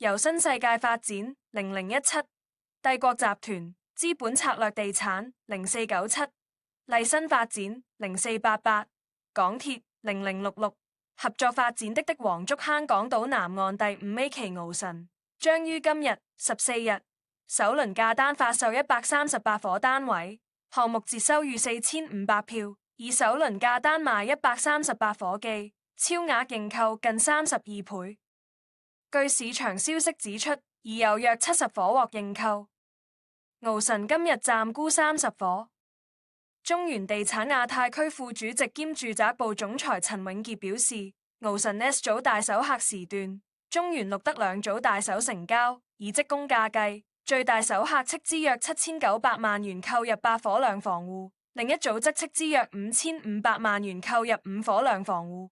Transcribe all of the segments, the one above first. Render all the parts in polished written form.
由新世界發展0017、帝國集團資本策略地產0497、麗新發展0488、港鐵0066合作發展的黃竹坑港島南岸第5A 期鰲臣，將於今日14日首輪價單發售138伙單位，項目截收逾4500票，以首輪價單賣138伙計，超額認購近32倍。據市場消息指出，已有約70伙獲認購。鰲臣今日暫估30伙。中原地產亞太區副主席兼住宅部總裁陳永傑表示，鰲臣 S 組大手客時段，中原錄得2組大手成交，以即公價計，最大手客斥資約7900萬元購入8伙兩房戶，另一組則斥資約5500萬元購入5伙兩房戶。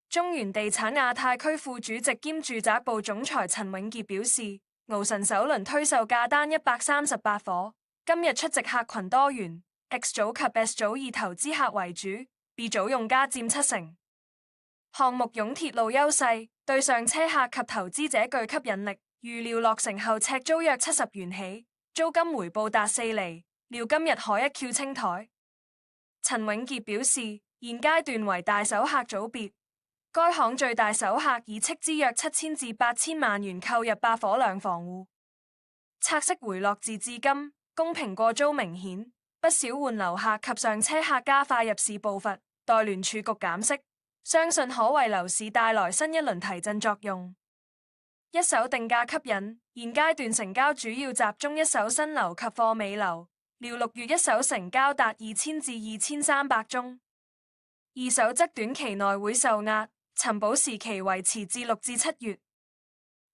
中原地產亞太區副主席兼住宅部總裁陳永傑表示，鰲臣首輪推售價單138伙，今日出席客群多元。X 組及 S 組以投資客為主 ，B 組用家佔70%。項目擁鐵路優勢，對上車客及投資者具吸引力。預料落成後尺租約70元起，租金回報達4厘。料今日可一撬清台。陳永傑表示，現階段為大手客組別，該行最大手客以斥資約7000至8000萬元購入8伙兩房戶，拆息回落至今，公平過租明顯。不少換樓客及上車客加快入市步伐，待聯儲局減息，相信可為樓市帶來新一輪提振作用。一手定價吸引，現階段成交主要集中一手新樓及貨尾樓，料6月一手成交達2000至2300宗，二手則短期內會受壓，尋寶時期維持至6至7月。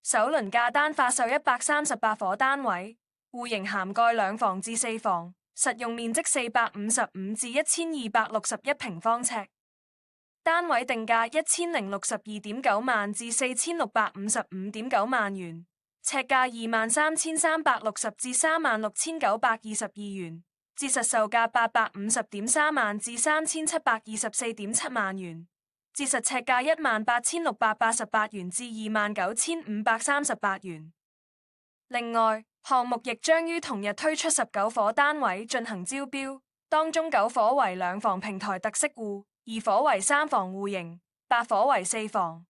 首輪價單發售138伙單位，戶型涵蓋2房至4房。實用面積455至1261平方尺，單位定價1062.9萬至4655.9萬元，尺價23360至36922元，折實售價850.3萬至3724.7萬元，折實尺價18688元至29538元。另外，項目亦將於同日推出19伙單位進行招標，當中9伙為2房平台特色戶，2伙為3房戶型，8伙為4房。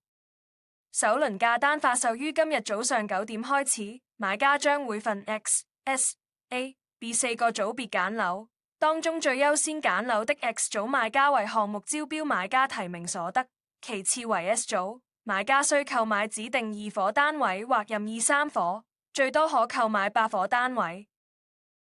首輪價單發售於今日早上9點開始，買家將會分 X、S、A、B 4個組別揀樓，當中最優先揀樓的 X 組買家為項目招標買家提名所得，其次為 S 組買家需購買指定2伙單位或任意3伙。最多可購買8伙單位。